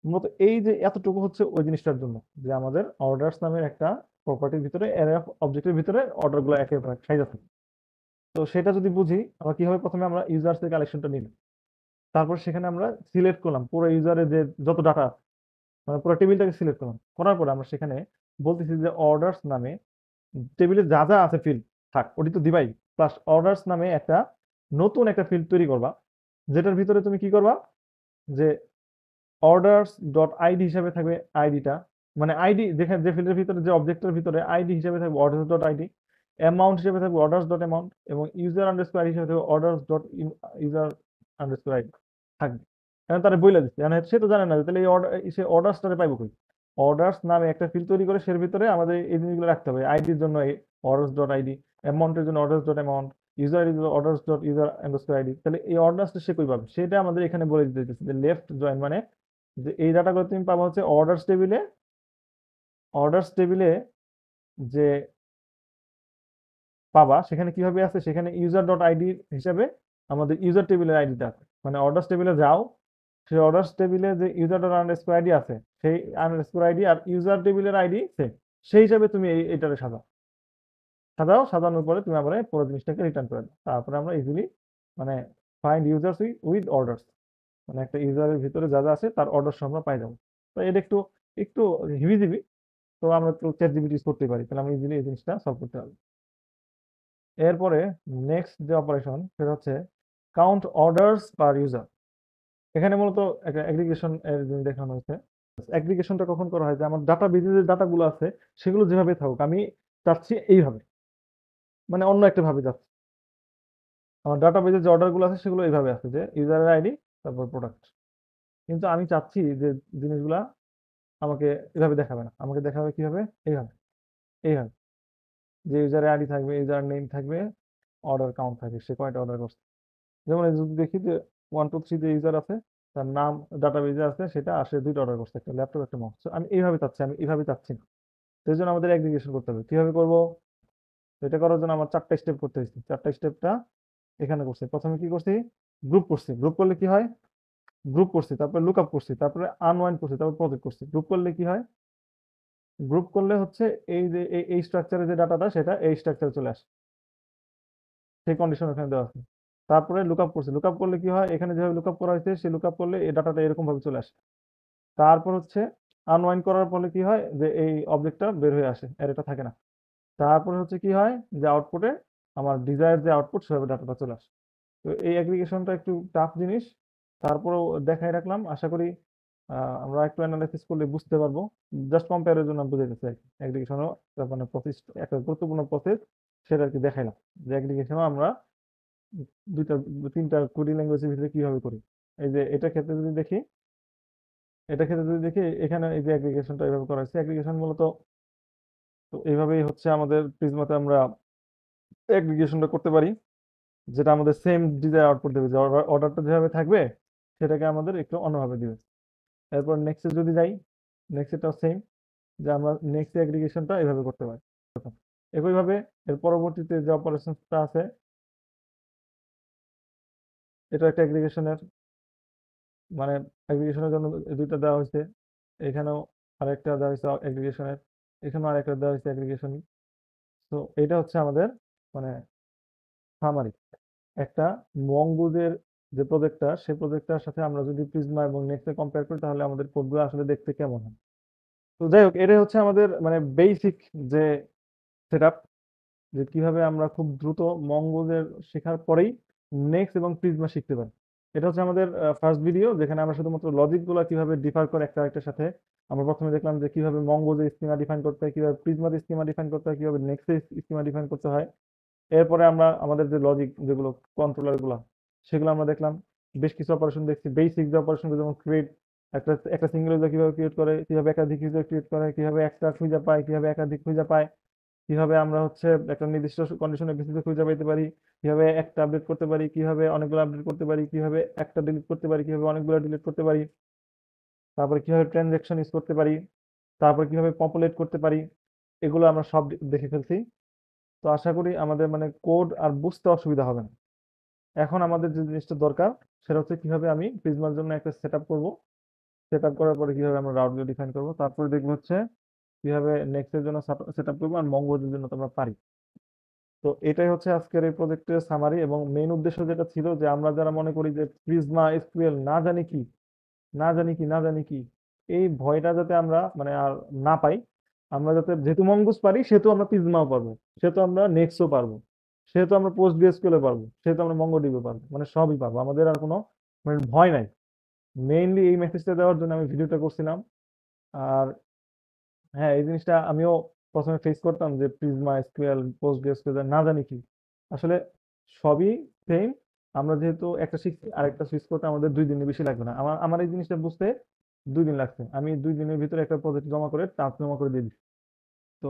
মূলত এই যে এতটুকু হচ্ছে ওই জিনিসটার জন্য, যে আমাদের অর্ডার্স নামের একটা প্রপার্টির ভিতরে অ্যারে অফ অবজেক্টের ভিতরে অর্ডার গুলো একে সাইজ আছে। তো সেটা যদি বুঝি, আমরা কিভাবে, প্রথমে আমরা ইউজার্স এর কালেকশনটা নিলাম, তারপর সেখানে আমরা সিলেক্ট করলাম পুরো ইউজারের যে যত ডাটা, মানে পুরো টেবিলটাকে সিলেক্ট করলাম, করার পরে আমরা সেখানে বলতেছি যে অর্ডার্স নামে টেবিলে যা যা আছে ফিল্ড থাক, ওটি তো দিবাই, প্লাস অর্ডার্স নামে একটা নতুন একটা ফিল্ড তৈরি করবা, যেটার ভিতরে তুমি কি করবা, যে অর্ডার্স ডট আইডি হিসাবে থাকবে আইডিটা, মানে আইডি যেখানে যে ফিল্ডের ভিতরে যে অবজেক্টের ভিতরে আইডি হিসাবে থাকবে অর্ডার্স ডট আইডি, অ্যামাউন্ট হিসেবে থাকবে অর্ডার্স ডট অ্যামাউন্ট, এবং ইউজার আন্ডারস্কোর আইডি হিসেবে থাকবে orders dot user underscore ID থাকবে। এখন তারা বইলা দিচ্ছে, মানে সে তো জানে না যে তাহলে এই অর্ডার, সে অর্ডার্সটারে পাইবো কই। অর্ডার্স নামে একটা ফিল্ড তৈরি করে সের ভিতরে আমাদের এই জিনিসগুলো রাখতে হবে, আইডির জন্য অর্ডার্স ডট আইডি, অ্যামাউন্টের জন্য orders dot amount, user orders dot user underscore ID. তাহলে এই অর্ডার্সটা সে কই পাবে, সেটা আমাদের এখানে বলে দিতে হচ্ছে, যে লেফট জয়েন, মানে যে এই ডাটাগুলো তুমি পাবা হচ্ছে অর্ডার্স টেবিলে, অর্ডার্স টেবিলে যে পাবা সেখানে কিভাবে আছে, সেখানে ইউজার ডট আইডি হিসাবে আমাদের ইউজার টেবিলের আইডিটা আছে, মানে অর্ডার্স টেবিলে যাও, সেই অর্ডার্স টেবিলে যে ইউজার ডট আন্ডারস্কোর আইডি আছে, সেই আন্ডারস্কোর আইডি আর ইউজার টেবিলের আইডি সেম, সেই হিসাবে তুমি এইটারে সাজাও। সাজানোর পরে তুমি আবার পুরো জিনিসটাকে রিটার্ন করে দাও, তারপরে আমরা ইজিলি মানে ফাইন্ড ইউজার্স উইথ অর্ডার্স, মানে একটা ইউজারের ভিতরে যা যা আছে তার অর্ডার আমরা পাই যাবো। তো এটা একটু একটু হিবিজিবি, তো আমরা তো চ্যাট জিপিটি ইউজ করতে পারি, তাহলে আমরা ইজিলি এই জিনিসটা সলভ করতে পারবো। এরপরে নেক্সট যে অপারেশন সেটা হচ্ছে কাউন্ট অর্ডার্স পার ইউজার। এখানে মূলত একটা অ্যাগ্রিগেশন এর জিনিস দেখানো হয়েছে। অ্যাগ্রিগেশনটা কখন করা হয়, যে আমার ডাটা বেজে যে ডাটাগুলো আছে সেগুলো যেভাবে থাকুক, আমি চাচ্ছি এইভাবে, মানে অন্য একটা ভাবে যাচ্ছে। আমার ডাটা বেজে যে অর্ডারগুলো আছে সেগুলো এইভাবে আছে, যে ইউজারের আইডি তারপর প্রোডাক্ট, কিন্তু আমি চাচ্ছি যে জিনিসগুলা আমাকে এভাবে দেখাবে না, আমাকে দেখাবে কিভাবে, এইভাবে, এইভাবে, যে ইউজারের আইডি থাকবে, ইউজার নেম থাকবে, অর্ডার কাউন্ট থাকবে, সে কয়টা অর্ডার করছে। যেমন এই যদি দেখি যে 1 2 3 যে ইউজার আছে, তার নাম ডাটাবেজে আছে সেটা, আর সে 2টা অর্ডার করছে, একটা ল্যাপটপ একটা মাউস। আমি এইভাবে চাচ্ছি, আমি এইভাবে চাচ্ছি না। তো এই জন্য আমাদের অ্যাগ্রিগেশন করতে হবে। কিভাবে করবো, এটা করার জন্য আমার 4টা স্টেপ করতে হয়েছে। 4টা স্টেপটা এখানে করছি। প্রথমে কি করছি, গ্রুপ করছি। গ্রুপ করলে কি হয়, গ্রুপ করছি, তারপরে লুক আপ করছি, তারপরে আনওয়াইন্ড করছি, তারপর প্রজেক্ট করছি। গ্রুপ করলে কি হয়, গ্রুপ করলে হচ্ছে এই যে এই স্ট্রাকচারে যে ডাটাটা সেটা এই স্ট্রাকচারে চলে আসে, সেই কন্ডিশন ওখানে দেওয়া আছে। তারপরে লুকআপ করছি, লুকআপ করলে কি হয়, এখানে যেভাবে লুকআপ করা হয়েছে সেই লুকআপ করলে এই ডাটাটা এরকম ভাবে চলে আসে। তারপর হচ্ছে আনওয়াইন্ড করার ফলে কি হয়, যে এই অবজেক্টটা বের হয়ে আসে, আর এটা থাকে না। তারপরে হচ্ছে কি হয় যে আউটপুটে আমার ডিজায়ার যে আউটপুট সেভাবে ডাটাটা চলে আসে। তো এই অ্যাগ্রিগেশনটা একটু টাফ জিনিস, তারপরেও দেখাই রাখলাম। আশা করি আমরা একটু অ্যানালাইসিস করলে বুঝতে পারবো। জাস্ট কম্পেয়ারের জন্য বুঝে গেছি আর কি। অ্যাগ্রিগেশনও মানে প্রসেস, একটা গুরুত্বপূর্ণ প্রসেস, সেটা আর কি দেখাইলাম যে অ্যাগ্রিগেশনও আমরা দুইটা তিনটা কোডিং ল্যাঙ্গুয়েজের ভিতরে কিভাবে করি। এই যে এটা ক্ষেত্রে যদি দেখি, এখানে এই যে অ্যাগ্রিগেশনটা এভাবে করা হয়েছে। অ্যাগ্রিগেশন মূলত তো এইভাবেই হচ্ছে আমাদের প্রিজমাতে আমরা অ্যাগ্রিগেশনটা করতে পারি, যেটা আমাদের সেম ডিজায়ার আউটপুট দেবে, যে অর্ডারটা যেভাবে থাকবে সেটাকে আমাদের একটু অন্যভাবে দিবে। এরপর নেক্সটে যদি যাই, নেক্সটটাও সেম, যে আমরা নেক্সট অ্যাগ্রিগেশনটা এভাবে করতে পারি। একইভাবে এর পরবর্তীতে যে অপারেশনটা আছে, এটা একটা অ্যাগ্রিগেশনের, মানে অ্যাগ্রিগেশনের জন্য দুইটা দেওয়া হয়েছে। এখানেও আরেকটা দেওয়া হয়েছে অ্যাগ্রিগেশনের, এখানেও আরেকটা দেওয়া হয়েছে অ্যাগ্রিগেশন। তো এটা হচ্ছে আমাদের মানে সামারি। একটা মঙ্গুজের যে প্রজেক্টটা, সেই প্রজেক্টটার সাথে আমরা যদি প্রিজমা এবং নেক্সটে কম্পেয়ার করি, তাহলে আমাদের কোডগুলো আসলে দেখতে কেমন হয়। তো যাই হোক, এটাই হচ্ছে আমাদের মানে বেসিক যে সেটআপ, যে কিভাবে আমরা খুব দ্রুত মঙ্গোজের শেখার পরেই নেক্সট এবং প্রিজমা শিখতে পারি। এটা হচ্ছে আমাদের ফার্স্ট ভিডিও, যেখানে আমরা শুধুমাত্র লজিক গুলা কিভাবে ডিফার করে একটা আরেকটার সাথে। আমরা প্রথমে দেখলাম যে কিভাবে মঙ্গোজে স্কিমা ডিফাইন করতে হয়, কিভাবে প্রিজমাতে স্কিমা ডিফাইন করতে হয়, কিভাবে নেক্সটে স্কিমা ডিফাইন করতে হয়। এরপরে আমরা আমাদের যে লজিক যেগুলো, কন্ট্রোলার গুলা, সেগুলো আমরা দেখলাম। বেশ কিছু অপারেশন দেখছি, বেসিক যে অপারেশন, যেমন ক্রিয়েট, একটা একটা সিঙ্গেল ইউজার কিভাবে ক্রিয়েট করে, কিভাবে একাধিক ইউজার ক্রিয়েট করে, কিভাবে একটা খুঁজে পায়, কিভাবে একাধিক খুঁজে পায়, কিভাবে আমরা হচ্ছে একটা নির্দিষ্ট কন্ডিশনের ভিত্তিতে খুঁজে পাইতে পারি, কিভাবে একটা আপডেট করতে পারি, কিভাবে অনেকগুলো আপডেট করতে পারি, কিভাবে একটা ডিলিট করতে পারি, কিভাবে অনেকগুলো ডিলিট করতে পারি, তারপরে কিভাবে ট্রানজ্যাকশন ইউজ করতে পারি, তারপর কিভাবে পপুলেট করতে পারি, এগুলো আমরা সব দেখে ফেলছি। তো আশা করি আমাদের মানে কোড আর বুঝতে অসুবিধা হবে না। এখন আমাদের যে জিনিসটা দরকার, সেটা হচ্ছে কিভাবে আমি প্রিজমার জন্য একটা সেট আপ করবো। সেট আপ করার পরে কিভাবে আমরা রাউটগুলো ডিফাইন করবো, তারপরে দেখবো হচ্ছে কিভাবে নেক্সটের জন্য সেট আপ করবো, আর মঙ্গলের জন্য তোমরা পারি। তো এটাই হচ্ছে আজকের এই প্রজেক্টের সামারি, এবং মেইন উদ্দেশ্য যেটা ছিল, যে আমরা যারা মনে করি যে প্রিজমা এসকিউএল না জানি কি, না জানি কি, এই ভয়টা যাতে আমরা মানে আর না পাই। আমরা যাতে, যেহেতু মঙ্গুস পারি, সেহেতু আমরা প্রিজমাও পারবো, সেহেতু আমরা নেক্সটও পারবো, সেহেতু আমরা পোস্ট গ্রেসকিউএল পারবো, সেহেতু আমরা মঙ্গোডিবিও পারবো, মানে সবই পারবো। আমাদের আর কোনো মানে ভয় নাই। মেইনলি এই মেসেজটা দেওয়ার জন্য আমি ভিডিওটা করছিলাম। আর হ্যাঁ, এই জিনিসটা আমিও প্রথমে ফেস করতাম, যে প্রিজমা এসকিউএল, পোস্ট এসকিউএল না জানি কি। আসলে সবই সেম। আমরা যেহেতু একটা শিখছি, আরেকটা সুইচ করতে আমাদের 2 দিনের বেশি লাগবে না। আমার আমার এই জিনিসটা বুঝতে 2 দিন লাগছে। আমি 2 দিনের ভিতরে একটা প্রজেক্ট জমা করে, টাস্ক জমা করে দিয়ে দিচ্ছি। তো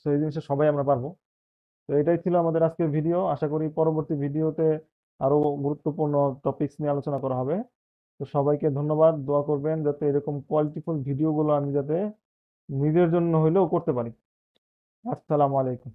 এই জিনিসটা সবাই আমরা পারবো। তো এটাই ছিল আমাদের আজকের ভিডিও। আশা করি পরবর্তী ভিডিওতে আরো গুরুত্বপূর্ণ টপিকস নিয়ে আলোচনা করা হবে। তো সবাইকে ধন্যবাদ। দোয়া করবেন যাতে এরকম কোয়ালিটিফুল ভিডিওগুলো আমি যাতে নিজের জন্য হইলেও করতে পারি। আসসালামু আলাইকুম।